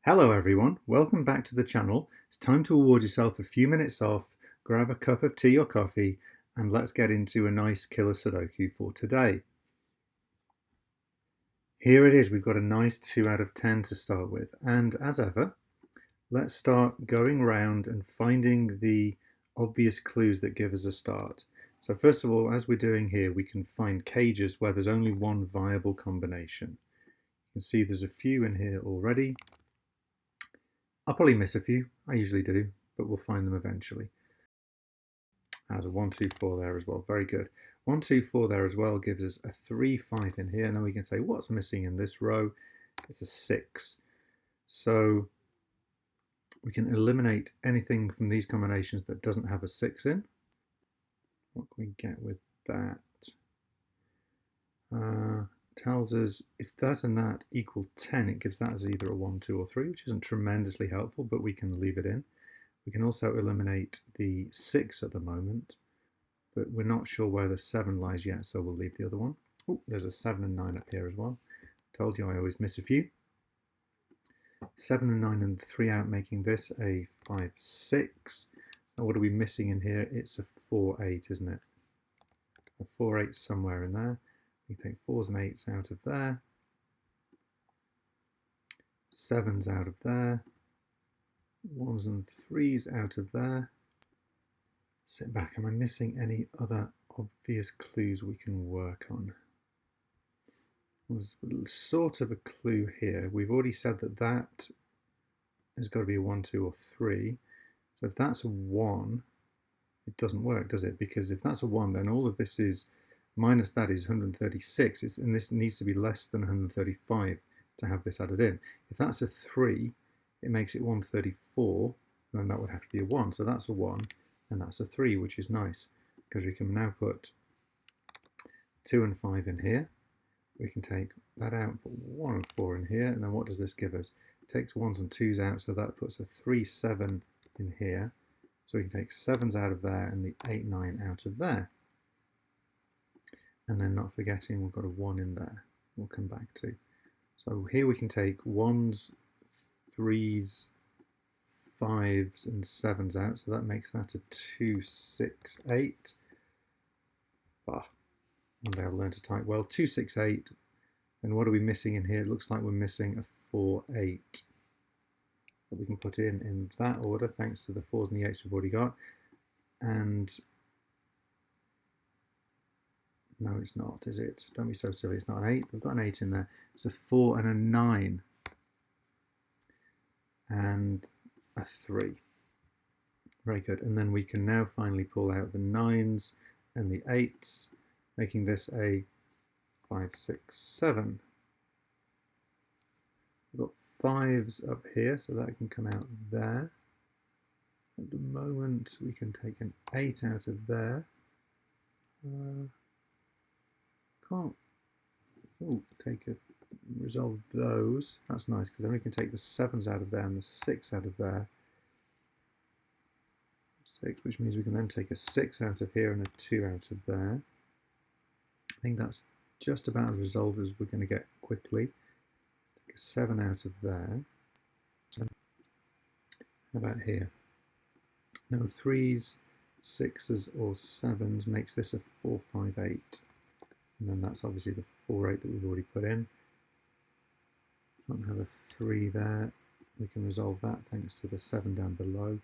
Hello everyone, welcome back to the channel. It's time to award yourself a few minutes off, grab a cup of tea or coffee, and let's get into a nice killer Sudoku for today. Here it is, we've got a nice 2 out of 10 to start with, and as ever, let's start going around and finding the obvious clues that give us a start. So first of all, as we're doing here, we can find cages where there's only one viable combination. You can see there's a few in here already. I'll probably miss a few, I usually do, but we'll find them eventually. There's a 1, 2, 4 there as well, very good. 1, 2, 4 there as well gives us a 3, 5 in here, and then we can say what's missing in this row? It's a 6. So we can eliminate anything from these combinations that doesn't have a 6 in. What can we get with that? Tells us if that and that equal 10, it gives that as either a 1, 2, or 3, which isn't tremendously helpful, but we can leave it in. We can also eliminate the 6 at the moment, but we're not sure where the 7 lies yet, so we'll leave the other one. Oh, there's a 7 and 9 up here as well. Told you I always miss a few. 7 and 9 and 3 out, making this a 5, 6. Now what are we missing in here? It's a 4, 8, isn't it? A 4, 8 somewhere in there. We take 4s and 8s out of there. 7s out of there. 1s and 3s out of there. Sit back. Am I missing any other obvious clues we can work on? There's sort of a clue here. We've already said that that has got to be a 1, 2, or 3. So if that's a 1, it doesn't work, does it? Because if that's a 1, then all of this is minus that is 136, and this needs to be less than 135 to have this added in. If that's a 3, it makes it 134, and then that would have to be a 1. So that's a 1, and that's a 3, which is nice, because we can now put 2 and 5 in here. We can take that out, put 1 and 4 in here, and then what does this give us? It takes 1s and 2s out, so that puts a 3, 7 in here. So we can take 7s out of there and the 8, 9 out of there. And then not forgetting we've got a 1 in there, we'll come back to. So here we can take 1s, 3s, 5s and 7s out, so that makes that a 2, 6, 8. One day I'll learn to type well. 2, 6, 8. And what are we missing in here? It looks like we're missing a 4, 8. That we can put in that order, thanks to the 4s and the 8s we've already got. And no, it's not, is it? Don't be so silly, it's not an 8. We've got an 8 in there. It's a 4 and a 9. And a 3. Very good. And then we can now finally pull out the 9s and the 8s, making this a 5, 6, 7. We've got 5s up here, so that can come out there. At the moment, we can take an 8 out of there. Can't resolve those. That's nice, because then we can take the 7s out of there and the 6 out of there. 6, which means we can then take a 6 out of here and a 2 out of there. I think that's just about as resolved as we're going to get quickly. Take a 7 out of there. So how about here? No 3s, 6s or 7s makes this a 4, 5, 8. And then that's obviously the 4, 8 that we've already put in. Can't have a 3 there. We can resolve that thanks to the 7 down below,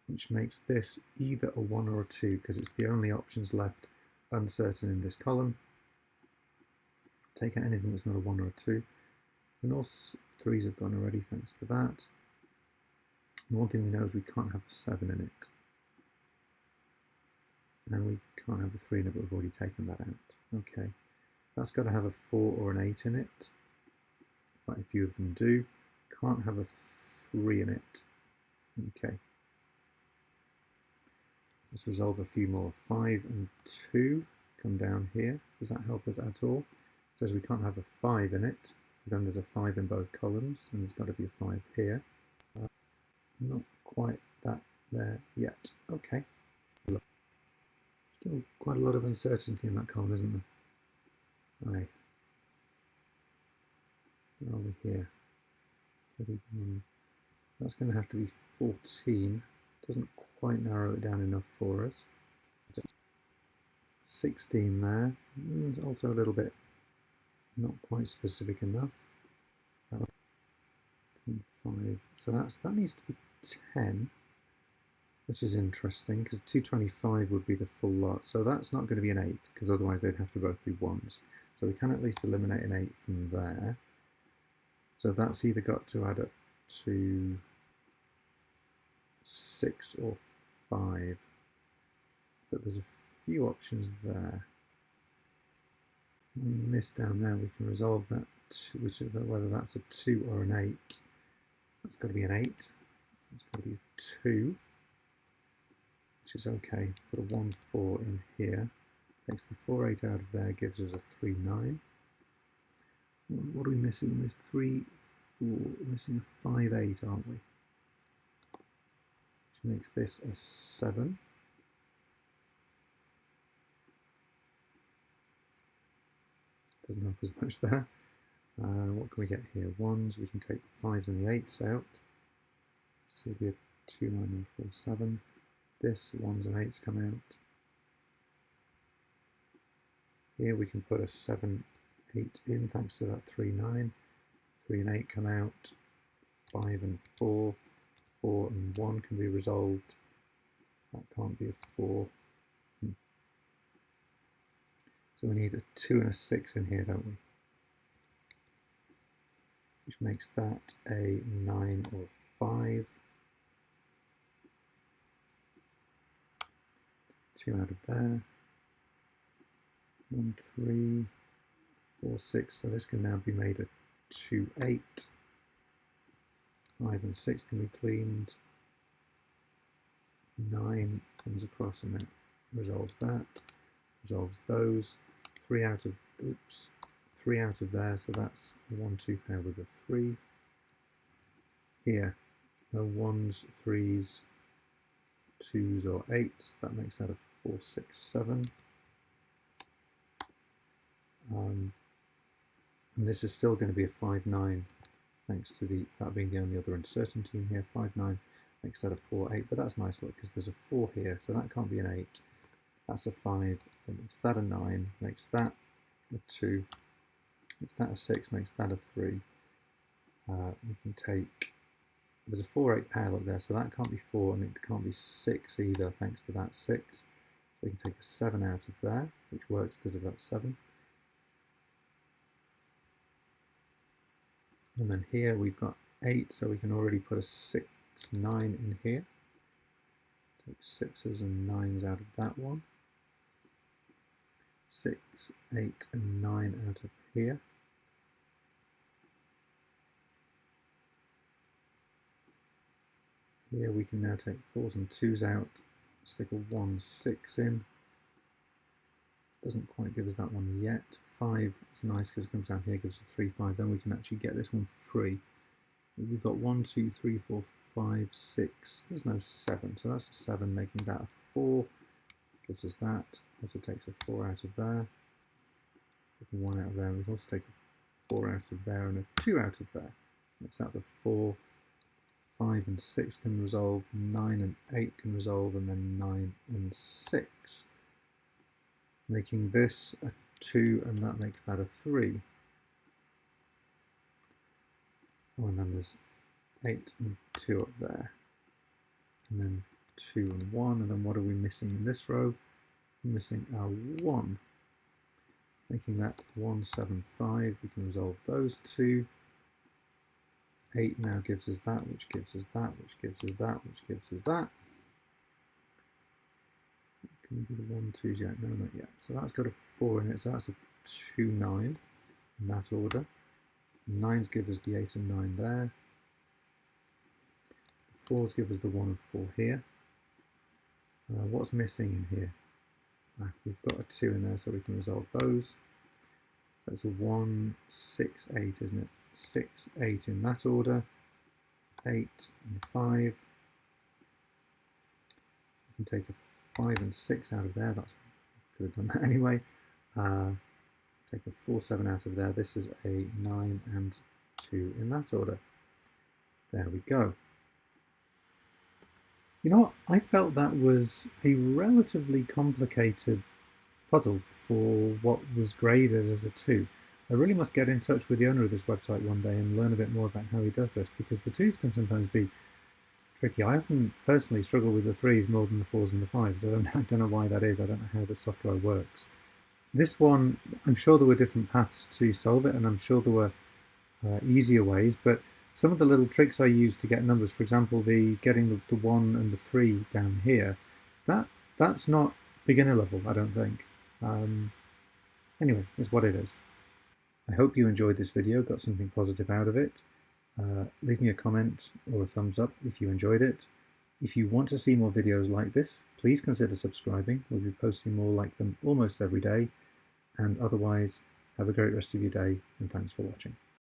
which makes this either a 1 or a 2, because it's the only options left uncertain in this column. Take out anything that's not a 1 or a 2. And all 3s have gone already thanks to that. And one thing we know is we can't have a 7 in it. And we can't have a 3 in it, but we've already taken that out. Okay, that's got to have a 4 or an 8 in it. Quite a few of them do. Can't have a 3 in it. Okay. Let's resolve a few more. 5 and 2 come down here. Does that help us at all? It says we can't have a 5 in it, because then there's a 5 in both columns, and there's got to be a 5 here. Not quite that there yet. Okay. Still quite a lot of uncertainty in that column, isn't there? Aye. Where are we here? 31. That's going to have to be 14. Doesn't quite narrow it down enough for us. 16 there. And also a little bit not quite specific enough. 5. So that needs to be 10, which is interesting because 225 would be the full lot. So that's not going to be an 8 because otherwise they'd have to both be 1s. So we can at least eliminate an 8 from there. So that's either got to add up to 6 or 5. But there's a few options there. We miss down there, we can resolve that, whether that's a 2 or an 8. That's got to be an 8. It's got to be a 2, which is okay. Put a 1, 4 in here. Takes the 4, 8 out of there, gives us a 3, 9. What are we missing? We're 3, 4, we're missing a 5, 8, aren't we? Which makes this a 7. Doesn't help as much there. What can we get here? 1s, we can take the 5s and the 8s out. So it'll be a 2, 9, and 4, 7. This, 1s and 8s come out. Here we can put a 7, 8 in thanks to that 3, 9. 3 and 8 come out. 5 and 4. 4 and 1 can be resolved. That can't be a 4. So we need a 2 and a 6 in here, don't we? Which makes that a 9 or 5. 2 out of there. 1, 3, 4, 6. So this can now be made a 2, 8. 5 and 6 can be cleaned. 9 comes across and then resolves that. Resolves those. 3 out of, oops, 3 out of there, so that's a 1, 2 pair with a 3. Here, no 1s, 3s, 2s or 8s, that makes that a 4, 6, 7. And this is still going to be a 5, 9, thanks to that being the only other uncertainty in here. 5, 9 makes that a 4, 8, but that's nice, look, because there's a 4 here, so that can't be an 8. That's a 5, that makes that a 9, makes that a 2, makes that a 6, makes that a 3. We can take, there's a 4, 8 pair up there, so that can't be 4 and it can't be 6 either, thanks to that 6. So we can take a 7 out of there, which works because of that 7. And then here we've got 8, so we can already put a 6, 9 in here. Take 6s and 9s out of that one. 6, 8 and 9 out of here. Here we can now take 4s and 2s out, stick a 1, 6 in. Doesn't quite give us that one yet. 5 is nice because it comes down here, gives us a 3, 5. Then we can actually get this one for free. We've got 1, 2, 3, 4, 5, 6. There's no 7, so that's a 7, making that a 4. Gives us that. Also takes a 4 out of there. 1 out of there. We can also take a 4 out of there and a 2 out of there. Makes that the 4. 5 and 6 can resolve. 9 and 8 can resolve, and then 9 and 6. Making this a 2, and that makes that a 3. Oh, and then there's 8 and 2 up there. And then 2 and 1, and then what are we missing in this row? We're missing our 1. Making that 1, 7, 5. We can resolve those 2. 8 now gives us that, which gives us that, which gives us that, which gives us that. Can we do the 1, 2s yet? No, not yet. So that's got a 4 in it, so that's a 2, 9 in that order. 9s give us the 8 and 9 there. The 4s give us the 1 and 4 here. What's missing in here? We've got a 2 in there, so we can resolve those. So it's a 1, 6, 8, isn't it? 6, 8 in that order. 8 and 5. We can take a 5 and 6 out of there. That's could have done that anyway. Take a 4, 7 out of there. This is a 9 and 2 in that order. There we go. You know what? I felt that was a relatively complicated puzzle for what was graded as a 2. I really must get in touch with the owner of this website one day and learn a bit more about how he does this, because the 2s can sometimes be tricky. I often personally struggle with the 3s more than the 4s and the 5s. I don't know why that is. I don't know how the software works. This one, I'm sure there were different paths to solve it, and I'm sure there were easier ways, but some of the little tricks I used to get numbers, for example, getting the 1 and the 3 down here, that's not beginner level, I don't think. Anyway, it's what it is. I hope you enjoyed this video, got something positive out of it. Leave me a comment or a thumbs up if you enjoyed it. If you want to see more videos like this, please consider subscribing. We'll be posting more like them almost every day. And otherwise, have a great rest of your day, and thanks for watching.